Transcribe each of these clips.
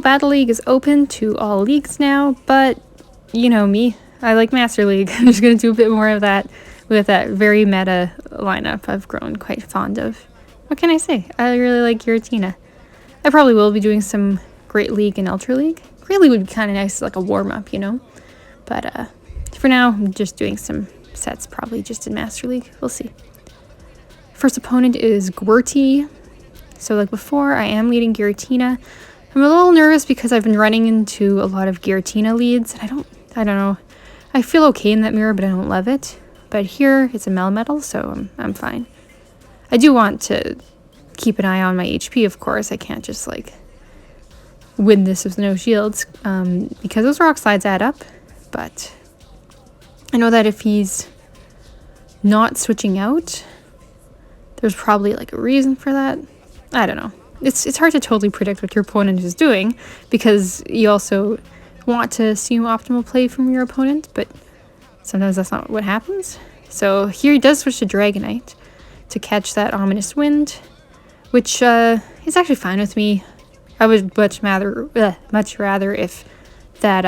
Battle League is open to all leagues now, but you know me, I like Master League. I'm just going to do a bit more of that with that very meta lineup I've grown quite fond of. What can I say? I really like Giratina. I probably will be doing some Great League and Ultra League. Great League would be kind of nice, like a warm-up, you know? But for now, I'm just doing some sets, probably just in Master League. We'll see. First opponent is Gwerty. So like before, I am leading Giratina. I'm a little nervous because I've been running into a lot of Giratina leads, and I don't know. I feel okay in that mirror, but I don't love it. But here, it's a Melmetal, so I'm fine. I do want to keep an eye on my HP, of course. I can't just, like, win this with no shields, because those rock slides add up. But I know that if he's not switching out, there's probably, like, a reason for that. I don't know. It's hard to totally predict what your opponent is doing, because you also want to assume optimal play from your opponent, but sometimes that's not what happens. So here he does switch to Dragonite to catch that Ominous Wind, which is actually fine with me. I would much rather if that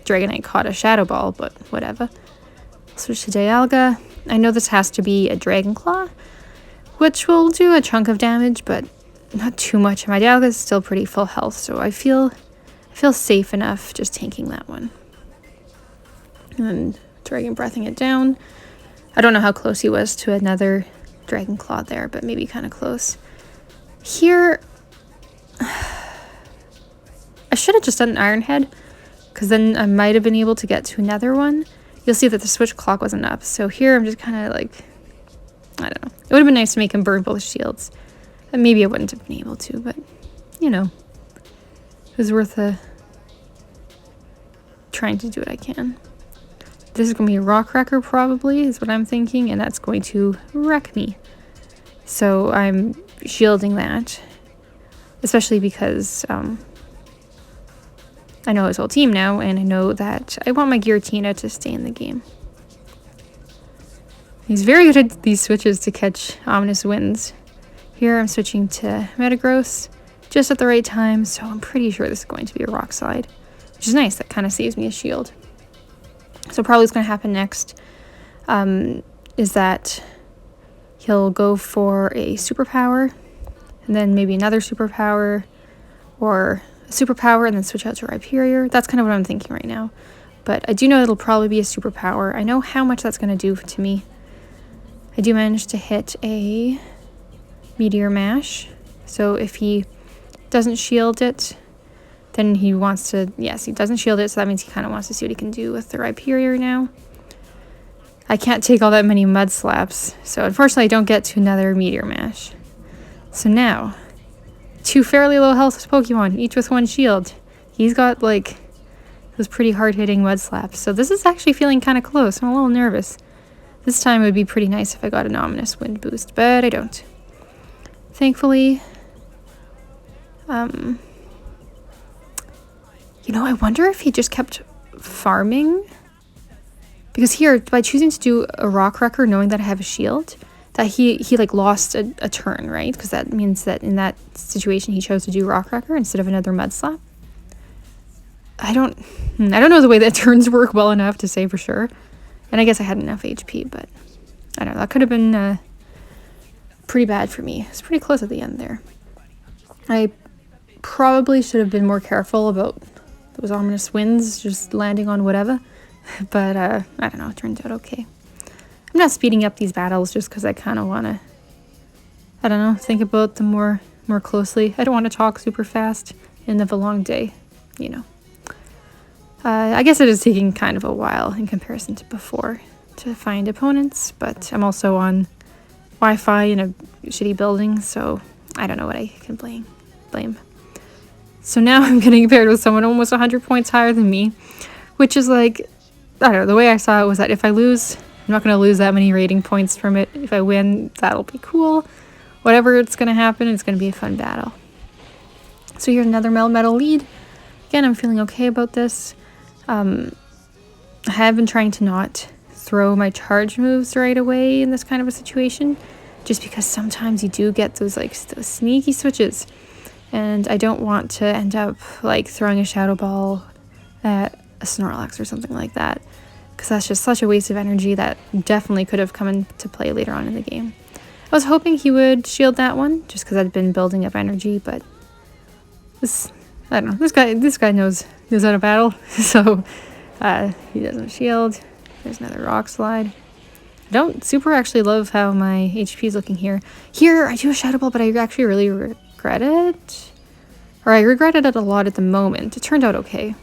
Dragonite caught a Shadow Ball, but whatever. Switch to Dialga. I know this has to be a Dragon Claw, which will do a chunk of damage, but not too much. My Dialga is still pretty full health, so I feel safe enough just tanking that one. And Dragon Breathing it down. I don't know how close he was to another Dragon Claw there, but maybe kind of close. Here, I should have just done an Iron Head, because then I might have been able to get to another one. You'll see that the switch clock wasn't up, so here I'm just kind of like, I don't know. It would have been nice to make him burn both shields. And maybe I wouldn't have been able to, but, you know, it was worth trying to do what I can. This is going to be a Rock Wrecker, probably, is what I'm thinking, and that's going to wreck me. So I'm shielding that, especially because I know his whole team now, and I know that I want my Giratina to stay in the game. He's very good at these switches to catch Ominous Winds. Here I'm switching to Metagross just at the right time, so I'm pretty sure this is going to be a Rock Slide, which is nice. That kind of saves me a shield. So probably what's going to happen next is that he'll go for a Superpower, and then maybe another Superpower, or a Superpower and then switch out to Rhyperior. That's kind of what I'm thinking right now. But I do know it'll probably be a Superpower. I know how much that's going to do to me. I do manage to hit a Meteor Mash. So if he doesn't shield it, then he wants to, yes, he doesn't shield it, so that means he kind of wants to see what he can do with the Rhyperior now. I can't take all that many Mud Slaps, so unfortunately I don't get to another Meteor Mash. So now, two fairly low health Pokemon, each with one shield. He's got, like, those pretty hard-hitting Mud Slaps, so this is actually feeling kind of close. I'm a little nervous. This time it would be pretty nice if I got an Ominous Wind boost, but I don't. Thankfully, you know, I wonder if he just kept farming. Because here, by choosing to do a Rock Wrecker, knowing that I have a shield, that he like lost a turn, right? Because that means that in that situation he chose to do Rock Wrecker instead of another Mud Slap. I don't know the way that turns work well enough to say for sure. And I guess I had enough HP, but I don't know. That could have been pretty bad for me. It's pretty close at the end there. I probably should have been more careful about those Ominous Winds just landing on whatever. But I don't know. It turned out okay. I'm not speeding up these battles just because I kind of want to, I don't know, think about them more closely. I don't want to talk super fast and have a long day, you know. I guess it is taking kind of a while in comparison to before to find opponents, but I'm also on Wi-Fi in a shitty building, so I don't know what I can blame. So now I'm getting paired with someone almost 100 points higher than me, which is like, I don't know, the way I saw it was that if I lose, I'm not going to lose that many rating points from it. If I win, that'll be cool. Whatever it's going to happen, it's going to be a fun battle. So here's another Melmetal lead. Again, I'm feeling okay about this. I have been trying to not throw my charge moves right away in this kind of a situation, just because sometimes you do get those sneaky switches. and I don't want to end up like throwing a Shadow Ball at a Snorlax or something like that, because that's just such a waste of energy that definitely could have come into play later on in the game. I was hoping he would shield that one, just because I'd been building up energy, but I don't know, this guy knows how to battle, so he doesn't shield. There's another Rock Slide. I don't super actually love how my HP is looking here. Here, I do a Shadow Ball, but I actually really regret it. Or I regretted it a lot at the moment. It turned out okay.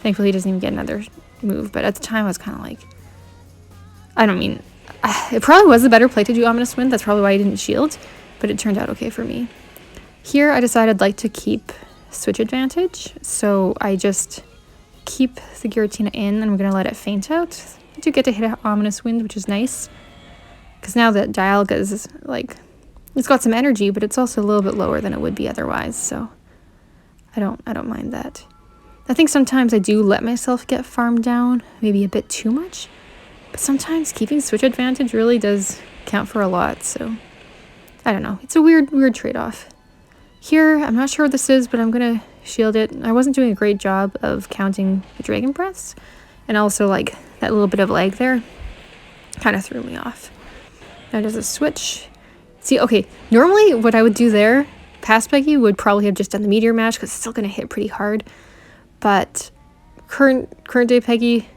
Thankfully, he doesn't even get another move, but at the time I was kind of like, it probably was a better play to do Ominous Wind. That's probably why I didn't shield, but it turned out okay for me. Here, I decided I'd like to keep Switch Advantage, so I just keep the Giratina in, and I'm going to let it faint out. I do get to hit an Ominous Wind, which is nice, because now that Dialga is, like, it's got some energy, but it's also a little bit lower than it would be otherwise, so I don't mind that. I think sometimes I do let myself get farmed down, maybe a bit too much, but sometimes keeping Switch Advantage really does count for a lot, so I don't know. It's a weird trade-off. Here, I'm not sure what this is, but I'm going to shield it. I wasn't doing a great job of counting the Dragon Breaths, and also, like, that little bit of lag there kind of threw me off. Now does a switch. See, okay, normally what I would do there, past Peggy would probably have just done the Meteor Mash, because it's still going to hit pretty hard, but current day Peggy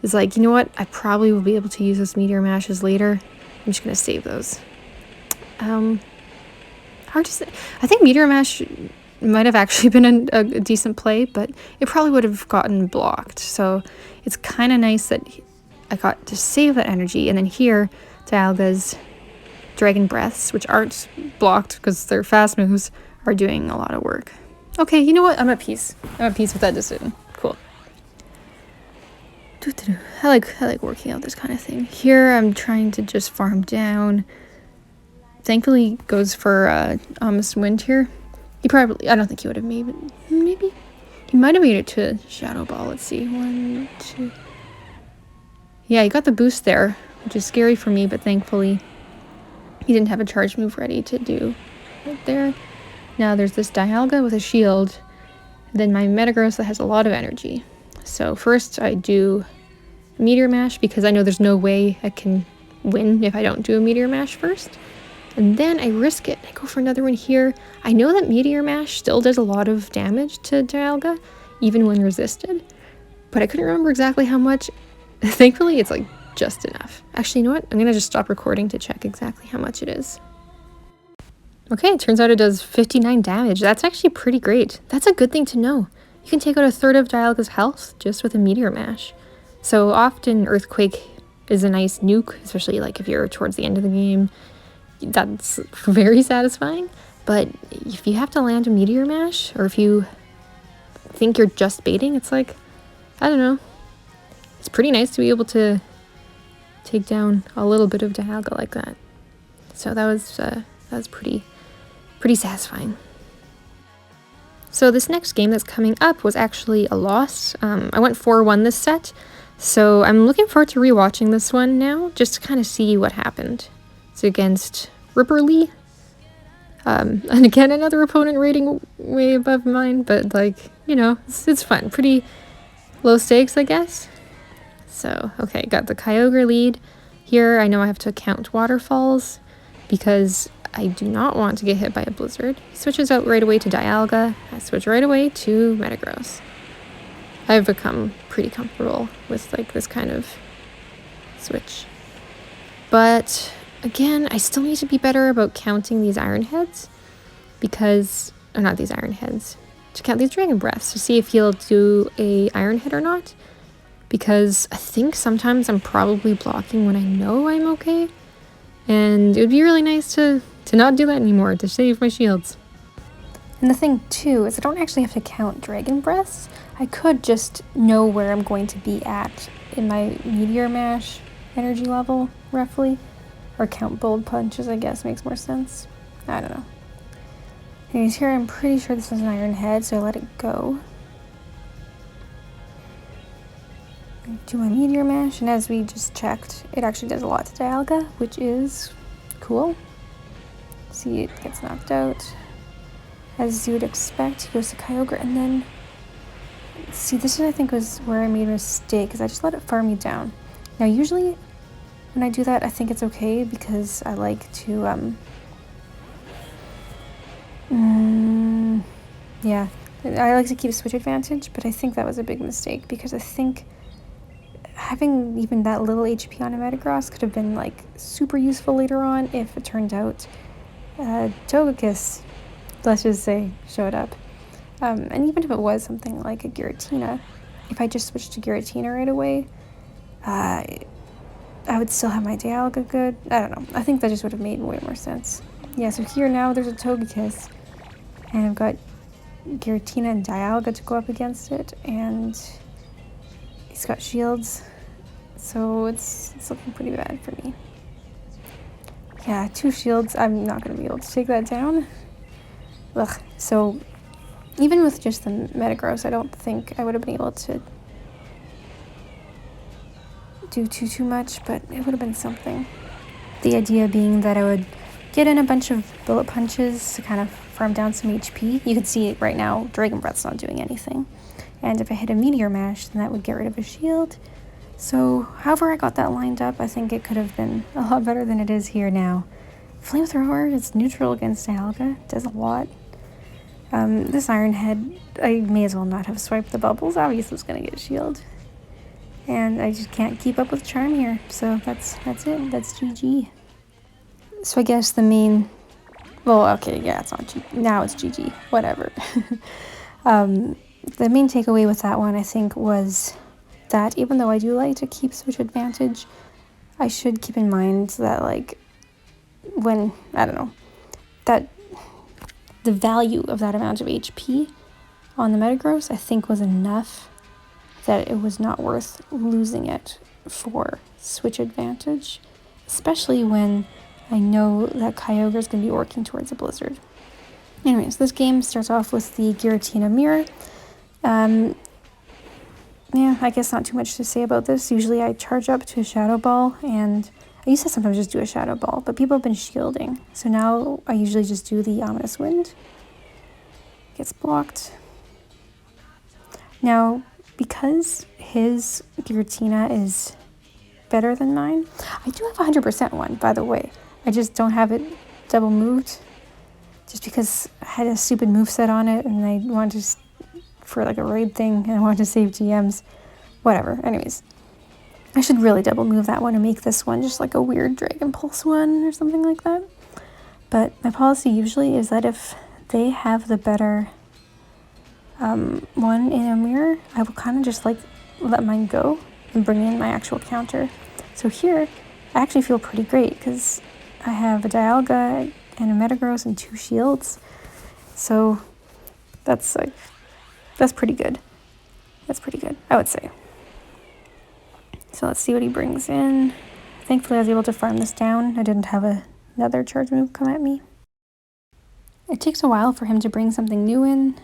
is like, you know what, I probably will be able to use those Meteor Mashes later. I'm just going to save those. Hard to say. I think Meteor Mash might have actually been a decent play, but it probably would have gotten blocked. So it's kind of nice that I got to save that energy. And then here, Dialga's Dragon Breaths, which aren't blocked because they're fast moves, are doing a lot of work. Okay, you know what? I'm at peace. I'm at peace with that decision. Cool. I like working out this kind of thing. Here, I'm trying to just farm down. Thankfully, goes for Ominous Wind here. He probably, I don't think he would have made it. Maybe. He might have made it to Shadow Ball. Let's see. 1, 2. Yeah, he got the boost there, which is scary for me, but thankfully he didn't have a charge move ready to do right there. Now there's this Dialga with a shield, then my Metagross that has a lot of energy. So first I do Meteor Mash, because I know there's no way I can win if I don't do a Meteor Mash first. And then I risk it. I go for another one here. I know that Meteor Mash still does a lot of damage to Dialga, even when resisted, but I couldn't remember exactly how much. Thankfully, it's like just enough. Actually, you know what? I'm gonna just stop recording to check exactly how much it is. Okay, it turns out it does 59 damage. That's actually pretty great. That's a good thing to know. You can take out a third of Dialga's health just with a Meteor Mash. So often Earthquake is a nice nuke, especially like if you're towards the end of the game. That's very satisfying. But if you have to land a Meteor Mash, or if you think you're just baiting, it's like, I don't know. It's pretty nice to be able to take down a little bit of Dialga like that. So that was pretty satisfying. So this next game that's coming up was actually a loss. I went 4-1 this set, so I'm looking forward to rewatching this one now, just to kind of see what happened. It's against Ripperly. And again, another opponent rating way above mine, but like, you know, it's fun. Pretty low stakes, I guess. So, okay, got the Kyogre lead. Here, I know I have to count waterfalls because I do not want to get hit by a blizzard. He switches out right away to Dialga. I switch right away to Metagross. I've become pretty comfortable with like this kind of switch. But again, I still need to be better about counting these Iron Heads because, or not these Iron Heads, to count these Dragon Breaths to see if he'll do a Iron Head or not. Because I think sometimes I'm probably blocking when I know I'm okay. And it would be really nice to not do that anymore, to save my shields. And the thing too is I don't actually have to count Dragon Breaths. I could just know where I'm going to be at in my Meteor Mash energy level, roughly. Or count Bold Punches, I guess, makes more sense. I don't know. Anyways, here I'm pretty sure this is an Iron Head, so I let it go. Do my Meteor Mash, and as we just checked, it actually does a lot to Dialga, which is cool. See, it gets knocked out. as you would expect. He goes to Kyogre, and then, see, this is, I think, was where I made a mistake, because I just let it farm me down. Now, usually, when I do that, I think it's okay, because I like to, yeah, I like to keep switch advantage, but I think that was a big mistake, because I think having even that little HP on a Metagross could have been, like, super useful later on if it turned out Togekiss, let's just say, showed up. And even if it was something like a Giratina, if I just switched to Giratina right away, I would still have my Dialga good. I don't know. I think that just would have made way more sense. Yeah, so here now there's a Togekiss, and I've got Giratina and Dialga to go up against it, and he's got shields, so it's looking pretty bad for me. Yeah, 2 shields, I'm not going to be able to take that down. Ugh, so even with just the Metagross, I don't think I would have been able to do too much, but it would have been something. The idea being that I would get in a bunch of bullet punches to kind of farm down some HP. You can see it right now, Dragon Breath's not doing anything. And if I hit a Meteor Mash, then that would get rid of a shield. So however I got that lined up, I think it could have been a lot better than it is here now. Flamethrower is neutral against Dialga, does a lot. This Iron Head, I may as well not have swiped the bubbles. Obviously it's going to get shield. And I just can't keep up with Charm here. So that's it. That's GG. So I guess the main... Well, okay, yeah, it's not GG. Now it's GG. Whatever. The main takeaway with that one, I think, was that even though I do like to keep switch advantage, I should keep in mind that, like, when, I don't know, that the value of that amount of HP on the Metagross, I think, was enough that it was not worth losing it for switch advantage, especially when I know that Kyogre is going to be working towards a Blizzard. Anyways, this game starts off with the Giratina Mirror. Yeah, I guess not too much to say about this. Usually I charge up to a Shadow Ball, and I used to sometimes just do a Shadow Ball, but people have been shielding. So now I usually just do the Ominous Wind. Gets blocked. Now, because his Giratina is better than mine, I do have 100% one, by the way. I just don't have it double moved, just because I had a stupid moveset on it, and I wanted to, for like a raid thing, and I wanted to save GMs. Whatever. Anyways, I should really double move that one and make this one just like a weird Dragon Pulse one or something like that. But my policy usually is that if they have the better one in a mirror, I will kind of just like let mine go and bring in my actual counter. So here, I actually feel pretty great because I have a Dialga and a Metagross and 2 shields. So that's pretty good. That's pretty good, I would say. So let's see what he brings in. Thankfully, I was able to farm this down. I didn't have another charge move come at me. It takes a while for him to bring something new in.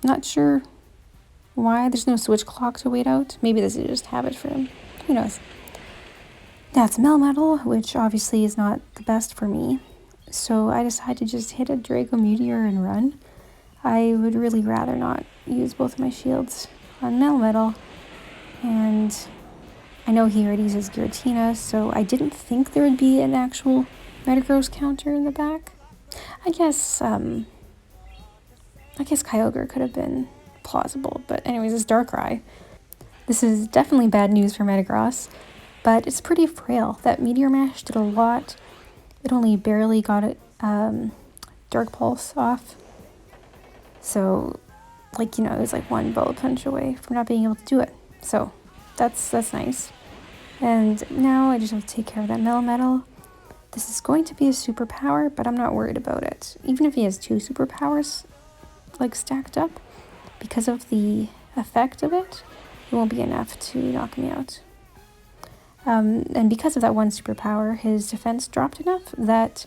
Not sure why. There's no switch clock to wait out. Maybe this is just habit for him. Who knows? That's Melmetal, which obviously is not the best for me. So I decided to just hit a Draco Meteor and run. I would really rather not use both of my shields on Melmetal. And I know he already uses Giratina, so I didn't think there would be an actual Metagross counter in the back. I guess Kyogre could have been plausible, but anyways, it's Darkrai. This is definitely bad news for Metagross, but it's pretty frail. That Meteor Mash did a lot. It only barely got it Dark Pulse off. So, like, it was like one bullet punch away from not being able to do it. So, that's nice. And now I just have to take care of that Melmetal. This is going to be a superpower, but I'm not worried about it. Even if he has 2 superpowers, like, stacked up, because of the effect of it, it won't be enough to knock me out. And because of that one superpower, his defense dropped enough that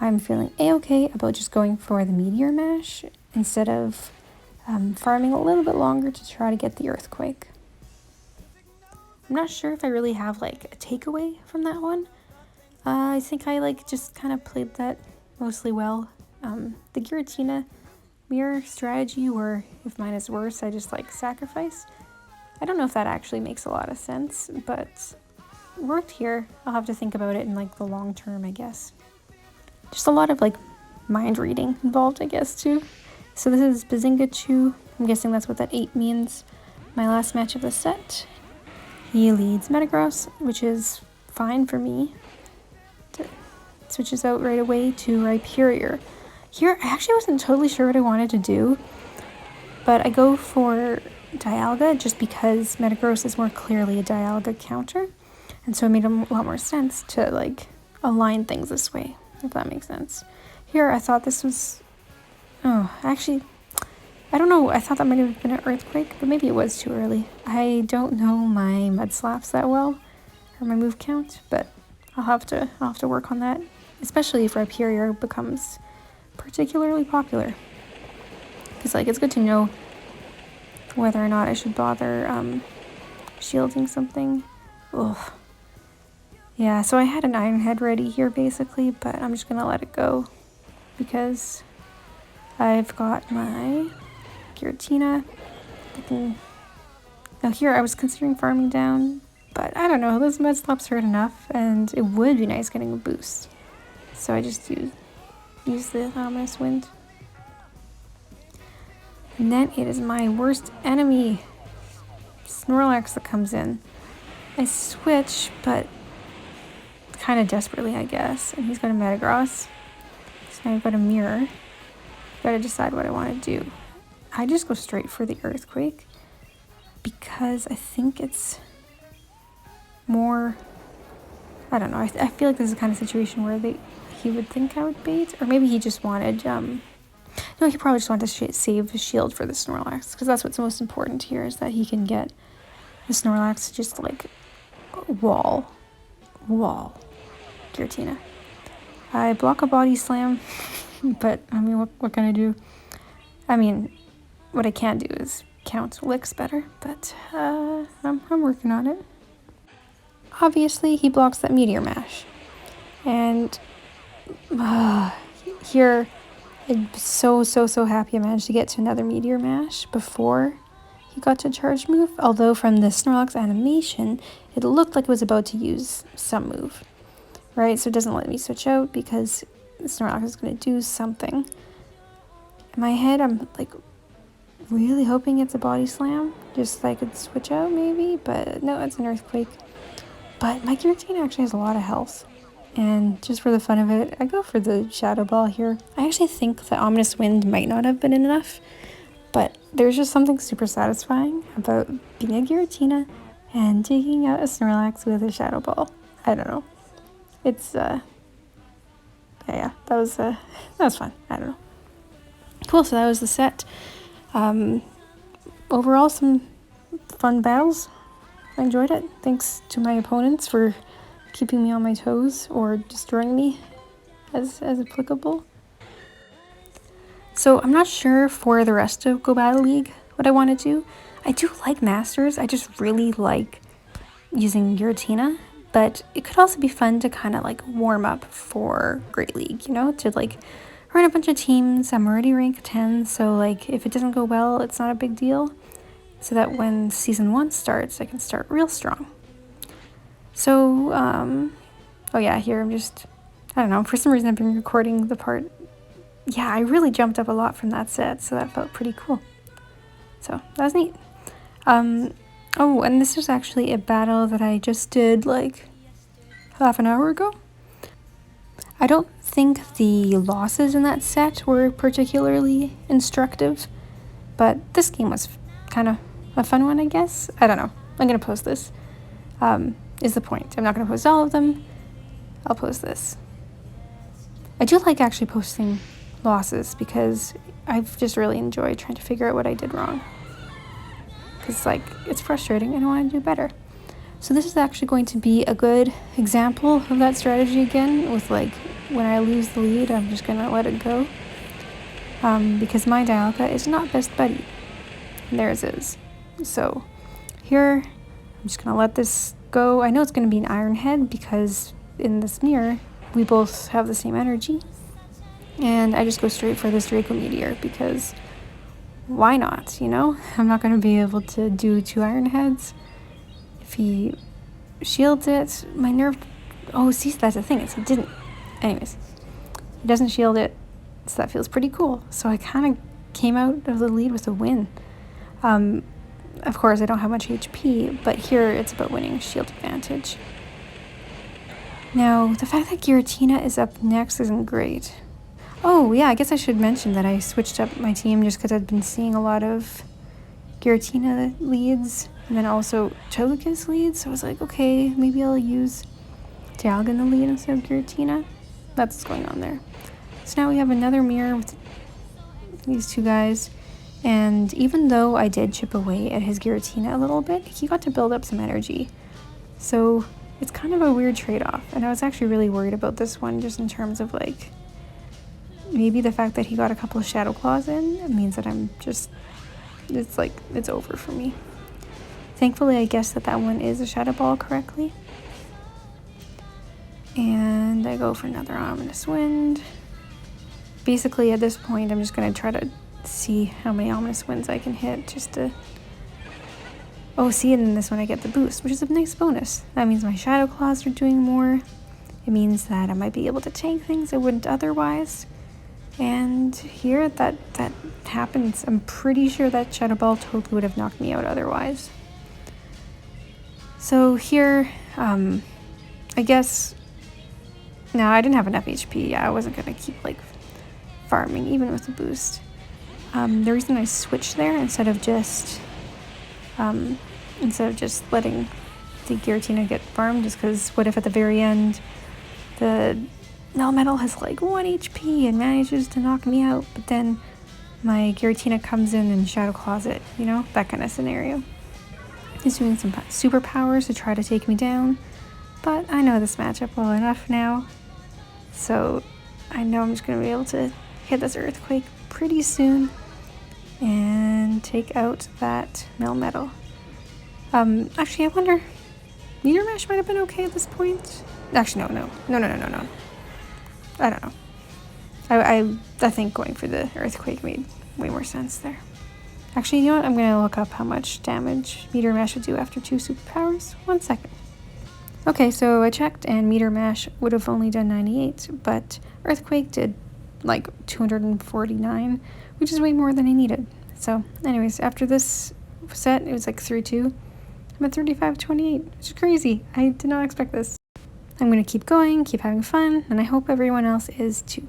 I'm feeling a-okay about just going for the Meteor Mash instead of farming a little bit longer to try to get the Earthquake. I'm not sure if I really have like a takeaway from that one. I think I just kind of played that mostly well. The Giratina mirror strategy, where if mine is worse, I just like sacrifice. I don't know if that actually makes a lot of sense, but worked here. I'll have to think about it in like the long term, I guess. Just a lot of like mind reading involved, I guess, too. So this is Bazinga. I'm guessing that's what that 8 means. My last match of the set. He leads Metagross, which is fine for me. Switches out right away to Rhyperior. Here, I actually wasn't totally sure what I wanted to do, but I go for Dialga just because Metagross is more clearly a Dialga counter, and so it made a lot more sense to like align things this way, if that makes sense. Here, I thought this was... Oh, actually, I don't know. I thought that might have been an Earthquake, but maybe it was too early. I don't know my Mud Slaps that well, or my move count, but I'll have to work on that, especially if Rhyperior becomes particularly popular. Because like it's good to know whether or not I should bother shielding something. Ugh. Yeah, so I had an Iron Head ready here basically, but I'm just gonna let it go because I've got my Giratina. Now here I was considering farming down, but I don't know, those Mudslaps hurt enough, and it would be nice getting a boost. So I just use the Ominous Wind. And then it is my worst enemy, Snorlax, that comes in. I switch, but kind of desperately, I guess. And he's got a Metagross. So now I've got a Mirror. Gotta decide what I want to do. I just go straight for the Earthquake because I think it's more... I don't know. I feel like this is the kind of situation where he would think I would bait, or maybe he just wanted... No, he probably just wanted to save his shield for the Snorlax, because that's what's most important here, is that he can get the Snorlax to just, like, wall Giratina. I block a Body Slam, but, I mean, what can I do? I mean, what I can do is count licks better, but I'm working on it. Obviously, he blocks that Meteor Mash. And here, I'm so happy I managed to get to another Meteor Mash before he got to Charge Move. Although from the Snorlax animation, it looked like it was about to use some move. Right? So it doesn't let me switch out because the Snorlax is going to do something. In my head, I'm like really hoping it's a Body Slam, just so I could switch out maybe, but no, it's an Earthquake. But my Giratina actually has a lot of health, and just for the fun of it, I go for the Shadow Ball here. I actually think the Ominous Wind might not have been enough, but there's just something super satisfying about being a Giratina and taking out a Snorlax with a Shadow Ball. I don't know. It's, yeah, that was fun. I don't know. Cool, so that was the set. Overall, some fun battles. I enjoyed it. Thanks to my opponents for keeping me on my toes or destroying me as applicable. So I'm not sure for the rest of Go Battle League what I want to do. I do like Masters. I just really like using Giratina, but it could also be fun to kind of like warm up for Great League, you know, to like run a bunch of teams. I'm already rank 10, so like if it doesn't go well, it's not a big deal. So that when season 1 starts, I can start real strong. So, oh yeah, here I'm just, I don't know, for some reason I've been recording the part. Yeah, I really jumped up a lot from that set, so that felt pretty cool. So, that was neat. Oh, and this was actually a battle that I just did like half an hour ago. I don't think the losses in that set were particularly instructive, but this game was kind of a fun one, I guess. I don't know. I'm going to post this, is the point. I'm not going to post all of them. I'll post this. I do like actually posting losses because I've just really enjoyed trying to figure out what I did wrong. Because, like, it's frustrating and I want to do better. So this is actually going to be a good example of that strategy again, with, like, when I lose the lead, I'm just going to let it go. Because my Dialga is not best buddy. And theirs is. So here, I'm just going to let this go. I know it's going to be an Iron Head because in this mirror, we both have the same energy. And I just go straight for this Draco Meteor because why not, you know? I'm not going to be able to do 2 Iron Heads. If he shields it, my nerf... Oh, see, that's the thing, is he didn't. Anyways, he doesn't shield it, so that feels pretty cool. So I kind of came out of the lead with a win. Of course, I don't have much HP, but here it's about winning shield advantage. Now, the fact that Giratina is up next isn't great. Oh, yeah, I guess I should mention that I switched up my team just because I'd been seeing a lot of Giratina leads, and then also Togekiss leads, so I was like, okay, maybe I'll use Dialga in the lead instead of Giratina. That's what's going on there. So now we have another mirror with these 2 guys, and even though I did chip away at his Giratina a little bit, he got to build up some energy. So it's kind of a weird trade-off, and I was actually really worried about this one just in terms of like, maybe the fact that he got a couple of Shadow Claws in, it means that I'm just, it's like, it's over for me. Thankfully, I guessed that one is a Shadow Ball correctly. And I go for another Ominous Wind. Basically, at this point, I'm just going to try to see how many Ominous Winds I can hit just to... Oh, see, and in this one I get the boost, which is a nice bonus. That means my Shadow Claws are doing more. It means that I might be able to tank things I wouldn't otherwise. And here, that happens. I'm pretty sure that Shadow Ball totally would have knocked me out otherwise. So here, I guess... No, I didn't have enough HP. I wasn't going to keep, like, farming, even with the boost. The reason I switched there instead of just letting the Giratina get farmed is because what if at the very end the Melmetal has like 1 HP and manages to knock me out, but then my Giratina comes in and Shadow Claws it, you know, that kind of scenario. He's doing some superpowers to try to take me down, but I know this matchup well enough now, so I know I'm just going to be able to hit this Earthquake pretty soon and take out that Melmetal. Actually, I wonder, Meteor Mash might have been okay at this point. Actually, no. I don't know. I think going for the Earthquake made way more sense there. Actually, you know what? I'm going to look up how much damage Meteor Mash would do after 2 superpowers. 1 second. Okay, so I checked, and Meteor Mash would have only done 98, but Earthquake did like 249, which is way more than I needed. So, anyways, after this set, it was like 3-2. I'm at 35-28, which is crazy. I did not expect this. I'm going to keep going, keep having fun, and I hope everyone else is too.